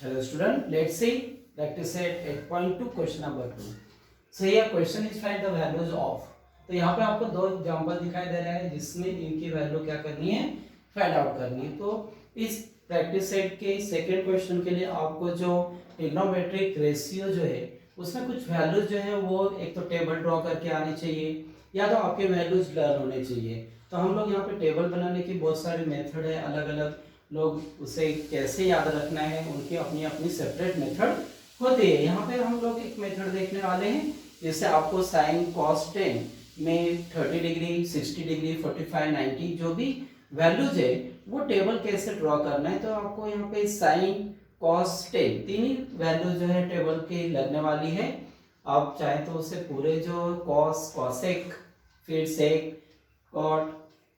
Hello student, let's see practice set 8.2 question number 2. So here question is find the values of. तो यहाँ पे आपको दो example दिखाई दे रहा है जिसमें इनकी वैल्यू क्या करनी है, फाइंड आउट करनी है। तो इस प्रैक्टिस सेट के सेकंड क्वेश्चन के लिए आपको जो ट्रिग्नोमेट्रिक रेशियो जो है उसमें कुछ वैल्यूज जो है वो एक तो टेबल ड्रॉ करके आनी चाहिए या तो आपके वैल्यूज लर्न होने चाहिए। तो हम लोग यहाँ पे टेबल बनाने की बहुत सारे मेथड है, अलग अलग लोग उसे कैसे याद रखना है उनकी अपनी अपनी सेपरेट मेथड होती है। यहाँ पे हम लोग एक मेथड देखने वाले हैं जिससे आपको साइन कॉस टेन में 30 डिग्री 60 डिग्री 45 90 जो भी वैल्यूज है वो टेबल कैसे ड्रॉ करना है। तो आपको यहाँ पे साइन कॉस टेन तीन ही वैल्यूज जो है टेबल की लगने वाली है। आप चाहे तो उसे पूरे जो कॉस कॉसेक फिर सेक कॉट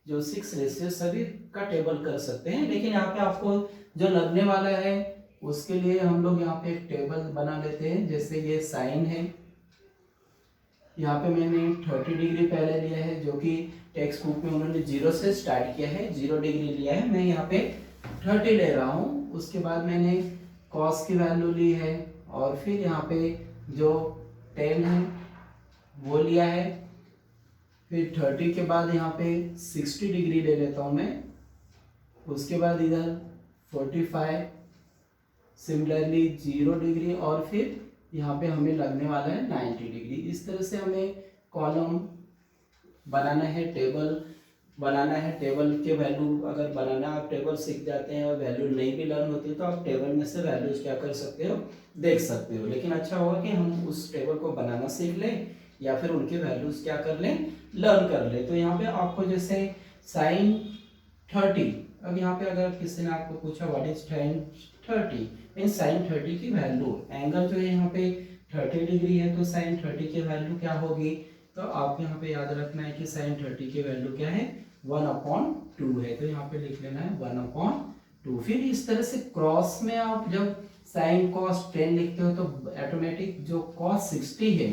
जो 6 रेशियो सभी का टेबल कर सकते हैं, लेकिन यहाँ पे आपको जो लगने वाला है उसके लिए हम लोग यहाँ पे एक टेबल बना लेते हैं। जैसे ये साइन है, यहाँ पे मैंने 30 डिग्री पहले लिया है जो कि टेक्स्ट बुक में उन्होंने 0 से स्टार्ट किया है, 0 डिग्री लिया है, मैं यहाँ पे 30 ले रहा हूँ। उसके बाद मैंने कॉस की वैल्यू ली है और फिर यहाँ पे जो 10 है वो लिया है। फिर 30 के बाद यहाँ पे 60 डिग्री ले लेता हूँ मैं। उसके बाद इधर 45, सिमिलरली 0 डिग्री और फिर यहाँ पे हमें लगने वाला है 90 डिग्री। इस तरह से हमें कॉलम बनाना है, टेबल बनाना है। टेबल के वैल्यू अगर बनाना आप टेबल सीख जाते हैं और वैल्यू नहीं भी लर्न होती तो आप टेबल में से वैल्यूज क्या कर सकते हो, देख सकते हो। लेकिन अच्छा होगा कि हम उस टेबल को बनाना सीख लें या फिर उनके वैल्यूज क्या कर लें, लर्न कर ले। तो यहाँ पे आपको जैसे साइन 30, अब यहाँ पे अगर किसी ने आपको पूछा what is sine 30 mean sine 30 की वैल्यू, एंगल जो है यहाँ पे 30 डिग्री है तो साइन 30 की वैल्यू क्या होगी। तो आपको यहाँ पे याद रखना है कि साइन 30 की वैल्यू क्या है, 1/2 है। तो यहाँ पे लिख लेना है 1/2। फिर इस तरह से क्रॉस में आप जब साइन कॉस 10 लिखते हो तो ऑटोमेटिक जो कॉस 60 है,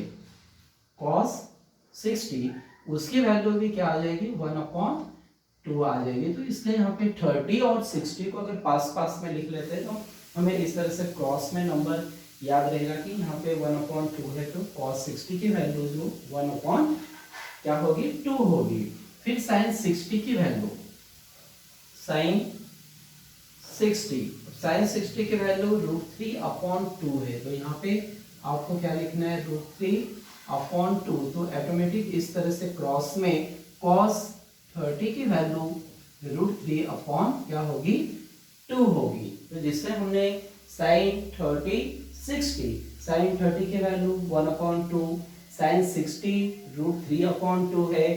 कॉस 60 उसकी वैल्यू भी क्या आ जाएगी, 1/2 आ जाएगी। तो इसलिए यहाँ पे 30 और 60 को अगर पास पास में लिख लेते हैं तो हमें इस तरह से क्रॉस में नंबर याद रहेगा कि यहाँ पे 1/2 है तो cos 60 की वैल्यू जो 1 क्या होगी, 2 होगी। फिर साइन 60 की वैल्यू, साइन 60 की वैल्यू √3/2 है। तो यहाँ पे आपको क्या लिखना है, √3/2। तो ऑटोमेटिक इस तरह से क्रॉस में cos 30 की वैल्यू √3 क्या होगी, 2 होगी। तो जिससे हमने साइन 30 60, साइन 30 की वैल्यू 1/2, साइन 60 √3/2 है,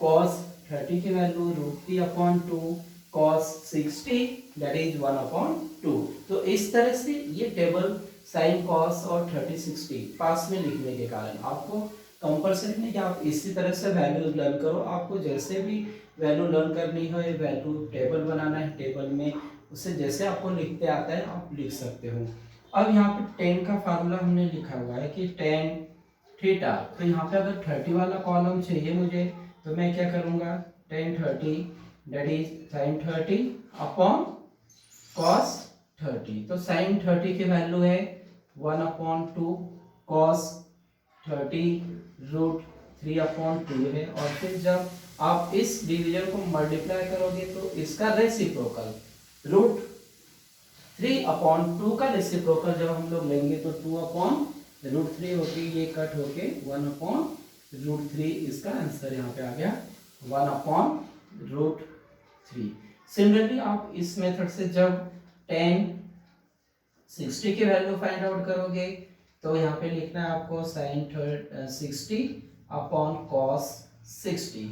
cos 30 की वैल्यू √3/2, cos 60 दैट इज 1/2। तो इस तरह से ये टेबल साइन कॉस और 30 60 पास में लिखने के कारण आपको कंपल्सरी नहीं कि आप इसी तरह से वैल्यूज लर्न करो। आपको जैसे भी वैल्यू लर्न करनी हो, वैल्यू टेबल बनाना है, टेबल में उसे जैसे आपको लिखते आता है आप लिख सकते हो। अब यहाँ पे 10 का फार्मूला हमने लिखा हुआ है कि tan थीटा। तो यहाँ पे अगर 30 वाला कॉलम चाहिए मुझे तो मैं क्या करूँगा, tan 30 that is sin 30 upon cos 30। तो sin 30 की वैल्यू है 1/2, cos 30 √3/2 है। और फिर जब आप इस डिवीजन को मल्टीप्लाई करोगे तो इसका रेसिप्रोकल √3/2 का रेसिप्रोकल जब हम लोग लेंगे तो 2/√3 होके ये कट होके 1/√3, इसका आंसर यहाँ पे आ गया 1/√3। सिमिलरली आप इस मेथड से जब tan 60 की वैल्यू फाइंड आउट करोगे तो यहाँ पे लिखना है आपको sin 60 अपॉन cos 60।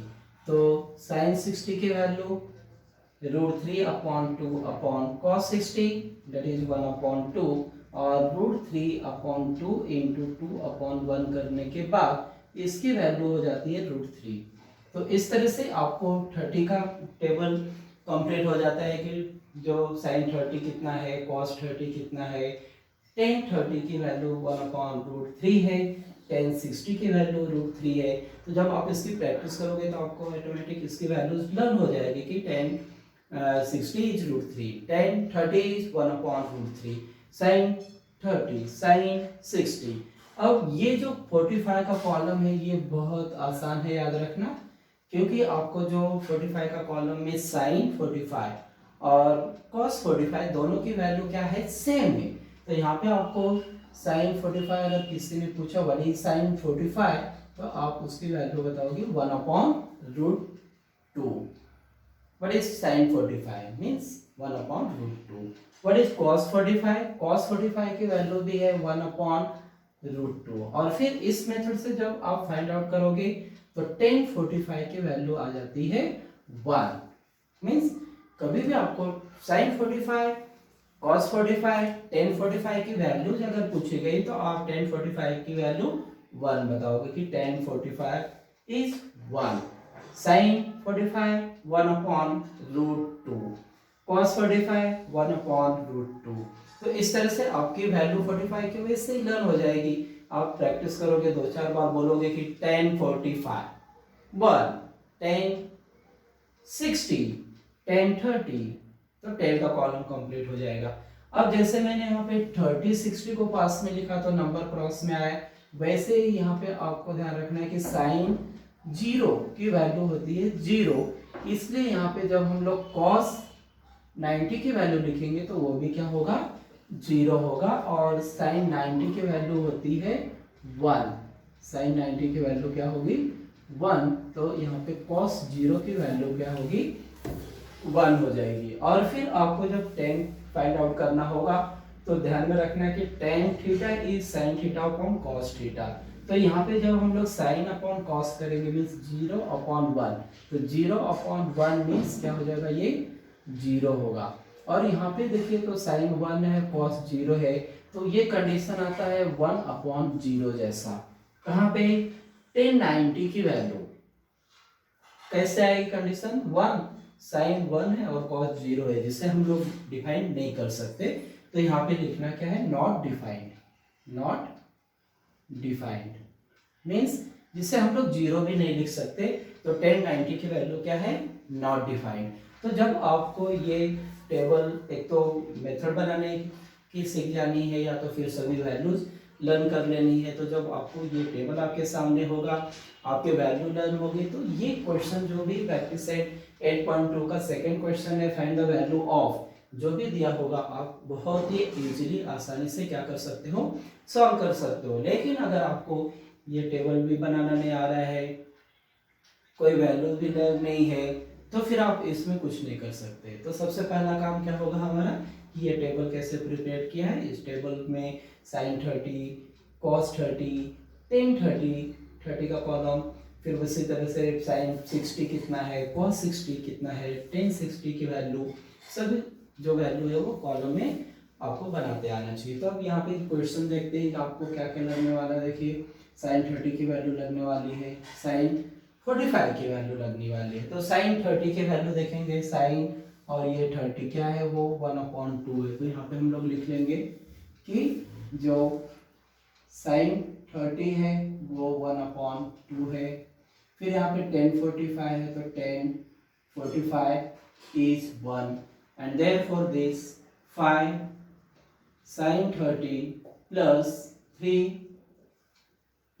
तो sin 60 की value √3/2 upon cos 60 that is 1/2 और √3/2 इंटू 2/1 करने के बाद इसकी वैल्यू हो जाती है √3। तो इस तरह से आपको 30 का टेबल कंप्लीट हो जाता है कि जो sin 30 कितना है, cos 30 कितना है, tan 30 की वैल्यू 1/√3 है, tan 60 की वैल्यू √3 है। तो जब आप इसकी प्रैक्टिस करोगे तो आपको ऑटोमेटिक इसकी वैल्यूज लर्न हो जाएगी कि tan 60 is √3, tan 30 is 1/√3, sine 30, sine 60। अब ये जो 45 का कॉलम है ये बहुत आसान है याद रखना, क्योंकि आपको जो 45 का कॉलम में साइन 45 और कॉस 45 दोनों की वैल्यू क्या है, सेम है। तो यहाँ पे आपको साइन 45 अगर किसी ने पूछा व्हाट इज साइन 45, तो आप उसकी वैल्यू बताओगे 1/√2। What is sin 45 means 1/√2। What is cos 45? cos 45 की वैल्यू भी है 1/√2। और फिर इस मेथड से जब आप फाइंड आउट करोगे तो tan 45 की वैल्यू आ जाती है 1। मीन्स कभी भी आपको sin 45, cos 45, tan 45 की वैल्यूज अगर पूछी गई तो आप tan 45 की वैल्यू 1 बताओगे कि tan 45 इज 1। sin 45 1/√2, cos 45 1/√2। तो इस तरह से आपकी वैल्यू 45 की वजह से लर्न हो जाएगी। आप प्रैक्टिस करोगे, 2-4 बार बोलोगे कि tan 45 1, tan 60, tan 30, तो 10 का कॉलम कंप्लीट हो जाएगा। अब जैसे मैंने यहाँ पे 30 60 को पास में लिखा तो नंबर क्रॉस में आया, वैसे ही यहाँ पे आपको ध्यान रखना है कि साइन 0 की वैल्यू होती है 0, इसलिए यहाँ पे जब हम लोग cos 90 की वैल्यू लिखेंगे तो वो भी क्या होगा, 0 होगा। और साइन 90 की वैल्यू होती है 1, साइन 90 की वैल्यू क्या होगी 1, तो यहाँ पे cos 0 की वैल्यू क्या होगी 1 हो जाएगी। और फिर आपको जब tan फाइंड आउट करना होगा तो ध्यान में रखना है कि tan theta is sin theta upon cos theta. तो यहाँ पे जब हम लोग sin अपॉन cos करेंगे मीन्स 0/1, तो 0/1 मीन्स क्या हो जाएगा, ये 0 होगा। और यहाँ पे देखिए तो sin 1 है cos 0 है, तो ये कंडीशन आता है 1/0 जैसा। कहाँ पे, tan 90 की वैल्यू कैसे आएगी कंडीशन, 1 साइन 1 है और cos 0 है, जिसे हम लोग डिफाइन नहीं कर सकते। तो यहाँ पे लिखना क्या है, not defined, not defined means जिसे हम लोग 0 भी नहीं लिख सकते। तो tan 90 की वैल्यू क्या है, नॉट डिफाइंड। तो जब आपको ये टेबल एक तो मेथड बनाने की सीख जानी है या तो फिर सभी वैल्यूज लर्न कर लेनी है, तो जब आपको ये टेबल आपके सामने होगा, आपके वैल्यू लर्न होगी, तो ये क्वेश्चन जो भी प्रैक्टिस सेट 8.2 का सेकंड क्वेश्चन है फाइंड द वैल्यू ऑफ, जो भी दिया होगा आप बहुत ही इजीली आसानी से क्या कर सकते हो, सॉल्व कर सकते हो। लेकिन अगर आपको ये टेबल भी बनाना नहीं आ रहा है, कोई वैल्यू भी लर्न नहीं है, तो फिर आप इसमें कुछ नहीं कर सकते। तो सबसे पहला काम क्या होगा हमारा कि ये टेबल कैसे प्रिपेयर किया है। इस टेबल में साइन 30, cos 30, tan 30 का कॉलम, फिर उसी तरह से साइन 60 कितना है, cos 60 कितना है, tan 60 की वैल्यू, सभी जो वैल्यू है वो कॉलम में आपको बनाते आना चाहिए। तो अब यहाँ पे क्वेश्चन देखते हैं कि आपको क्या क्या लगने वाला है। देखिए साइन 30 की वैल्यू लगने वाली है, साइन 45 की वैल्यू लगने वाली है। तो साइन 30 की वैल्यू देखेंगे, साइन और ये 30 क्या है वो 1/2 है। तो यहाँ पे हम लोग लिख लेंगे कि जो साइन 30 है वो 1/2 है। फिर यहाँ पे tan 45 है तो tan 45 is 1 and therefore this 5 sin 30 plus 3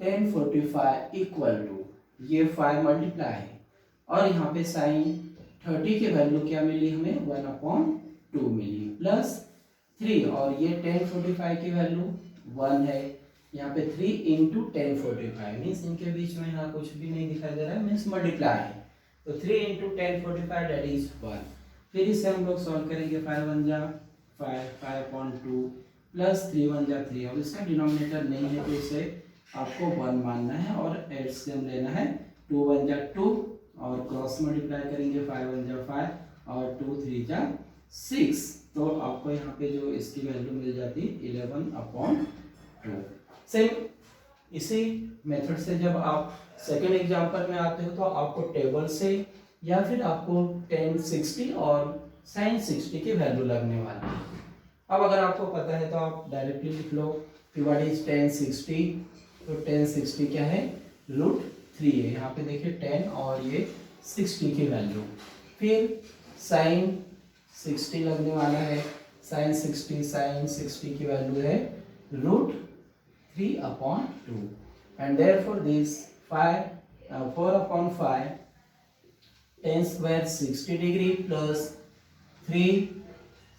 tan 45 equal to, ये 5 मल्टीप्लाई है और यहाँ पे साइन 30 की वैल्यू क्या मिली हमें 1/2 मिली, प्लस 3 और ये tan 45 की वैल्यू 1 है। यहाँ पे 3 इंटू tan 45 मीन्स इनके बीच में यहाँ कुछ भी नहीं दिखाई दे रहा है, मीन्स मल्टीप्लाई है। तो 3 इंटू tan 45 दैट इज 1। फिर इसे हम लोग सॉल्व करेंगे, 5 1 जा 5, 5/2 प्लस 3 1 जा 3। अब इसका डिनोमिनेटर नहीं है तो इसे आपको 1 मानना है और एलसीएम लेना है, 2 1 जा 2 और क्रॉस मल्टीप्लाई करेंगे, 5 1 जा 5 और 2 3 जा 6। तो आपको यहाँ पे जो इसकी वैल्यू मिल जाती है 11/2। सेम इसी मेथड से जब आप सेकेंड एग्जाम्पल में आते हो तो आपको टेबल से या फिर आपको tan 60 और sin 60 की वैल्यू लगने वाली है। अब अगर आपको पता है तो आप डायरेक्टली लिख लो कि व्हाट इज tan 60। तो tan 60 क्या है, √3 है। यहाँ पे देखिए 10 और ये 60 की वैल्यू। फिर sin 60 लगने वाला है, साइन 60 की वैल्यू है √3/2 and therefore this 4/5 tan square 60 degree plus 3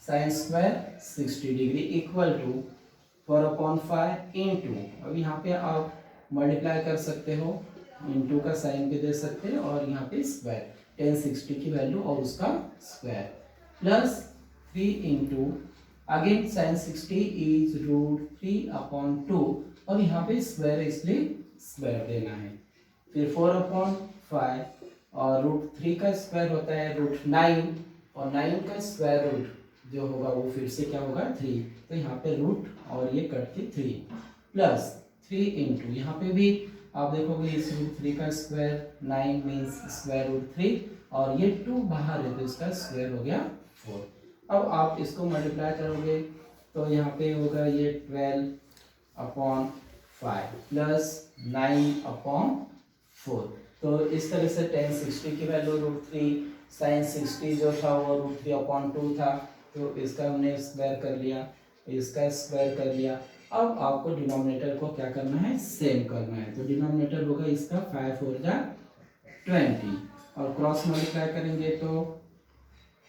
sin square 60 degree equal to 4/5 into, अब यहाँ पे आप मल्टीप्लाई कर सकते हो, इंटू का साइन भी दे सकते हैं और यहाँ पे स्क्वायर, tan 60 की वैल्यू और उसका square plus 3 into again sin 60 is √3/2 और यहाँ पे स्क्वायर इसलिए स्क्वायर देना है, फिर 4/5 और √3 का स्क्वायर होता है √9 और 9 का स्क्वायर रूट जो होगा वो फिर से क्या होगा 3, तो यहाँ पे रूट और ये कट के 3 प्लस 3 इंटू यहाँ पे भी आप देखोगे इस √3 का स्क्वायर 9 मीन्स स्क्वायर √3 और ये 2 बाहर है तो इसका स्क्वायर हो गया 4। अब आप इसको मल्टीप्लाई करोगे तो यहाँ पे होगा ये 12/5 प्लस 9/4, तो इस तरह से tan 60 की वैल्यू √3, sin 60 जो था वो √3/2 था, तो इसका हमने स्क्वायर कर लिया, इसका स्क्वायर कर लिया। अब आपको डिनोमिनेटर को क्या करना है, सेम करना है, तो डिनोमिनेटर होगा इसका 5 4 जा 20 और क्रॉस मल्टीप्लाई करेंगे तो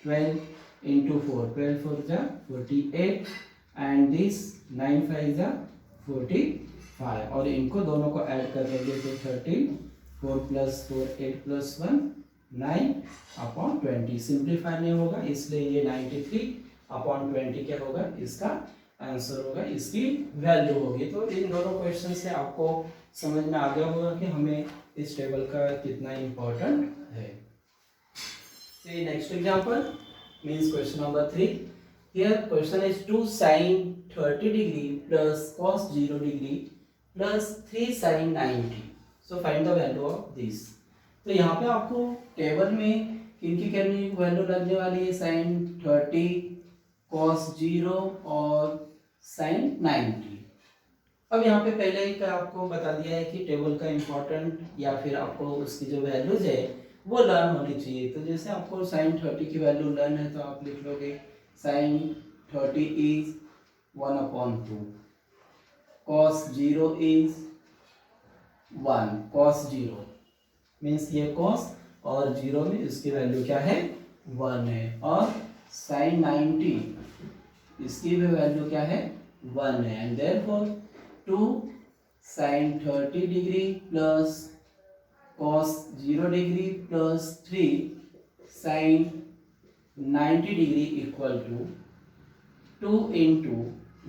12 इंटू 4, 12 4 जा 48 एंड दिस 9 5 जा 45 और इनको दोनों को ऐड कर देंगे तो 13, 4 + 4 8 + 1 9/20, सिंप्लीफाई नहीं होगा इसलिए ये 93/20 क्या होगा, इसका आंसर होगा, इसकी वैल्यू होगी। तो इन दोनों क्वेश्चन से आपको समझ में आ गया होगा कि हमें इस टेबल का कितना इम्पोर्टेंट है। See next example means question number 3. Here question is 2 sin 30 degree plus cos 0 degree plus 3 sin 90. So find the value of this. तो यहाँ पे आपको टेबल में किनकी कितनी वैल्यू लगने वाली है, sin 30, cos 0 और sin 90। अब यहाँ पे पहले ही आपको बता दिया है कि टेबल का इम्पोर्टेंट या फिर आपको उसकी जो वैल्यूज है वो लर्न होनी चाहिए। तो जैसे आपको sin 30 की वैल्यू लर्न है तो आप लिख लोगे sin 30 is 1/2, cos 0 is 1, cos 0 means ये cos और 0 में इसकी वैल्यू क्या है 1 है, और sin 90 इसकी भी वैल्यू क्या है 1 है, and therefore 2 sin 30 degree plus cos 0 degree plus 3 sin 90 degree equal to 2 into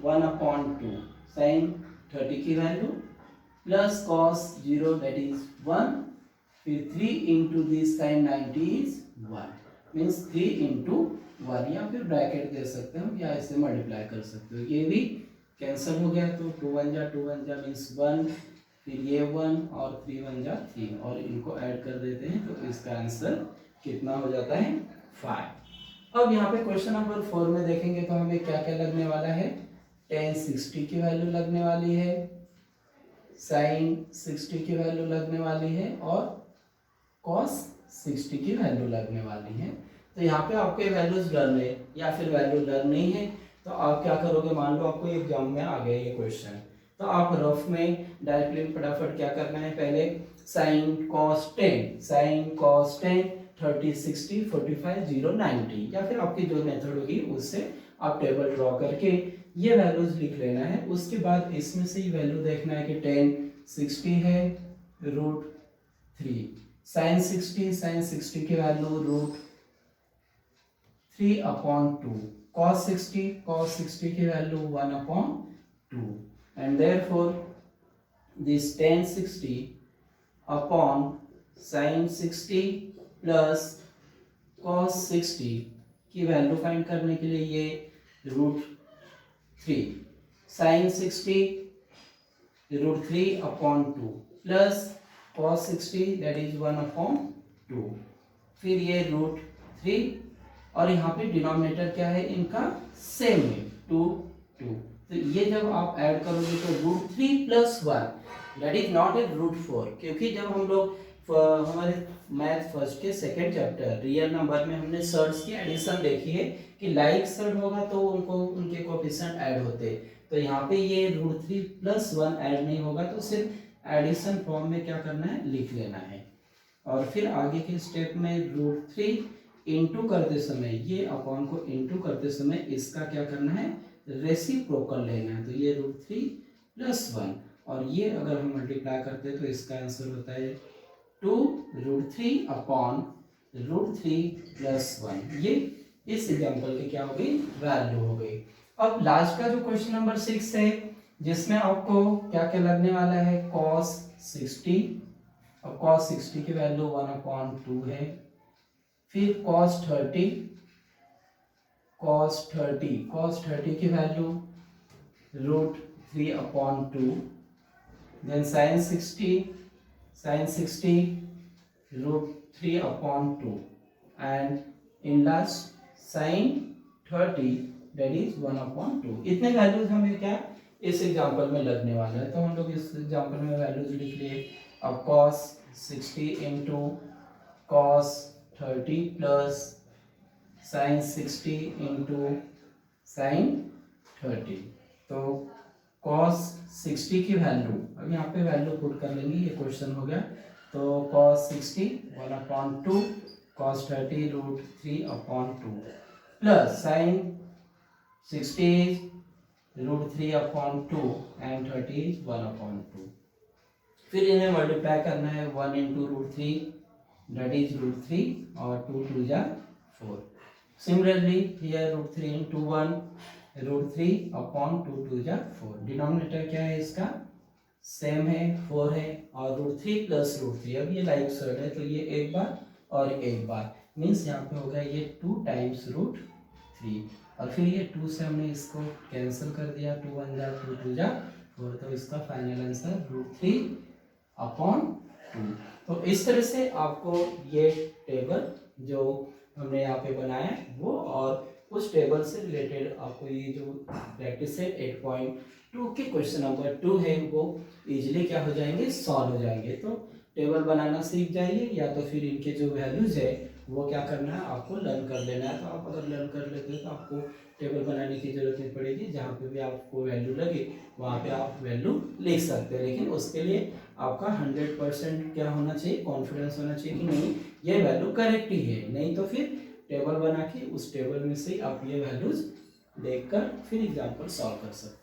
1/2 sin 30 की value plus cos 0 that is 1, फिर 3 into this sin 90 is 1 means 3 into 1, या फिर ब्रैकेट दे सकते हो या ऐसे मल्टीप्लाई कर सकते हो, ये भी कैंसिल हो गया तो 2 1 जा मीन्स 1, फिर ये 1 और 3 1 जा 3 और इनको ऐड कर देते हैं तो इसका आंसर कितना हो जाता है 5। अब यहाँ पे क्वेश्चन नंबर 4 में देखेंगे तो हमें क्या क्या लगने वाला है, tan 60 की वैल्यू लगने वाली है, sin 60 की वैल्यू लगने वाली है और cos 60 की वैल्यू लगने वाली है। तो यहाँ पे आपके वैल्यूज लर्न है या फिर वैल्यू लर्न नहीं है तो आप क्या करोगे, मान लो आपको एग्जाम में आ गया ये क्वेश्चन, तो आप रफ में डायरेक्टली फटाफट क्या करना है, पहले sin cos 10 30 60 45 0 90 या फिर आपकी जो मेथड होगी उससे आप टेबल ड्रॉ करके ये वैल्यूज लिख लेना है। उसके बाद इसमें से वैल्यू देखना है कि tan 60 है √3, sin 60 की वैल्यू √3/2, cos 60 की value 1/2 and therefore this tan 60 upon sin 60 plus cos 60 की वैल्यू फाइंड करने के लिए ये √3 sin 60 √3/2 plus cos 60 that is 1/2, फिर ये √3 और यहाँ पे डिनोमिनेटर क्या है इनका सेम है 2 2, तो ये जब आप ऐड करोगे तो √3 + 1 दैट इज नॉट ए √4, क्योंकि जब हम लोग हमारे मैथ फर्स्ट के सेकंड चैप्टर रियल नंबर में हमने सर्ट्स की एडिशन देखी है कि लाइक सर्ट होगा तो उनको उनके कोएफिशिएंट ऐड होते। तो यहाँ पे ये √3 + 1 ऐड नहीं होगा, तो सिर्फ एडिशन फॉर्म में क्या करना है, लिख लेना है। और फिर आगे के स्टेप में √3 इंटू करते समय, ये अपॉन को इंटू करते समय इसका क्या करना है, रेसिप्रोकल लेना है। तो ये √3 + 1, और ये अगर हम मल्टीप्लाई करते हैं तो इसका आंसर होता है 2 √3 अपॉन √3 + 1। ये इस एग्जांपल की क्या हो गई, वैल्यू हो गई। अब लास्ट का जो क्वेश्चन नंबर 6 है, जिसमें आपको क्या क्या लगने वाला है, cos 60। अब cos 60 की वैल्यू 1/2 है। फिर cos 30 की value √3/2। Then sin 60 √3/2, and in last sin 30 that is 1/2। इतने वैल्यूज हमें क्या इस एग्जांपल में लगने वाला है। तो हम लोग इस एग्जांपल में वैल्यूज लिख लिए। अब cos 60 into cos 30 plus sin 60 into sin 30। तो cos 60 की वैल्यू, अब यहाँ पे वैल्यू पुट कर लेंगे, ये क्वेश्चन हो गया। तो cos 60 1/2, cos 30 √3/2 plus sin 60 √3/2 and 30 1/2। फिर इन्हें मल्टीप्लाई करना है, 1 इंटू √3 दैट इज √3 और 2 2 जा 4। सिमिलरली हियर √3 इंटू 1 √3/2 2 जा 4। डिनोमिनेटर क्या है इसका, सेम है, 4 है, और √3 + √3। अब ये लाइक सर्ट है, तो ये एक बार और एक बार, मीन्स यहाँ पे हो गया ये 2 टाइम्स √3, और फिर ये 2 से हमने इसको कैंसिल कर दिया, 2 1 जा 2 2 जा 4। तो इसका फाइनल आंसर √3/2। तो इस तरह से आपको ये टेबल जो हमने यहाँ पे बनाया वो, और उस टेबल से रिलेटेड आपको ये जो प्रैक्टिस सेट 8.2 के क्वेश्चन नंबर 2 है वो इजीली क्या हो जाएंगे, सॉल्व हो जाएंगे। तो टेबल बनाना सीख जाइए, या तो फिर इनके जो वैल्यूज है वो क्या करना है, आपको लर्न कर लेना है। तो आप अगर लर्न कर लेते हैं तो आपको टेबल बनाने की जरूरत नहीं पड़ेगी, जहाँ पे भी आपको वैल्यू लगे वहाँ पे आप वैल्यू लिख सकते हैं। लेकिन उसके लिए आपका 100% क्या होना चाहिए, कॉन्फिडेंस होना चाहिए कि नहीं ये वैल्यू करेक्ट ही है। नहीं तो फिर टेबल बना के उस टेबल में से आप ये वैल्यूज देखकर फिर एग्जाम्पल सॉल्व कर सकते हैं।